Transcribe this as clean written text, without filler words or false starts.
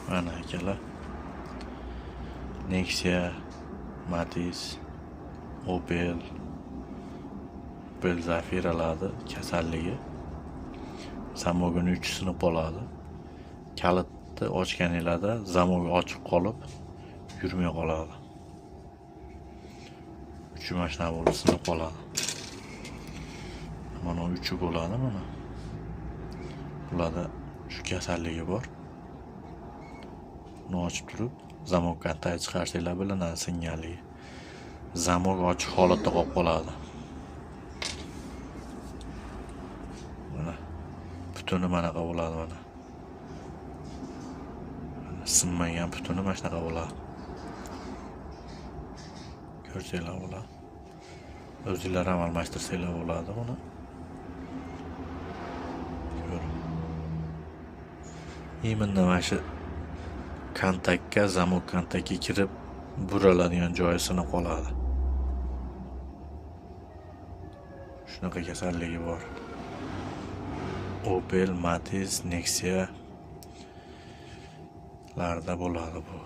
Mana akalar. Nexia, Matiz, Opel Zafiralarni kasalligi zamogini 3 sinib oladi. Kalitni ochganinglarda zamog ochiq qolib yurmay qoladi. 3 mashina bo'lib sinib qoladi. Mana 3 bo'ladi mana. Ularda shu kasalligi bor. Uni ochib turib, zamog kontaktini chiqarsanglar bilinadi singanligi. Zamog ochiq holatda qolib qoladi. Mana butuni manaqa bo'ladi mana. Sinmagan butuni mana shunaqa bo'ladi. Ko'rsanglar bo'ladi. O'zingizlar ham almashtirsanglar bo'ladi buni. Imенно mana shu kontaktga, zamok kontaktga kirib buraladigan joyi sinib qoladi. Shunaqa kasalligi bor. Opel, Matiz, Nexia larda bo'ladi bu.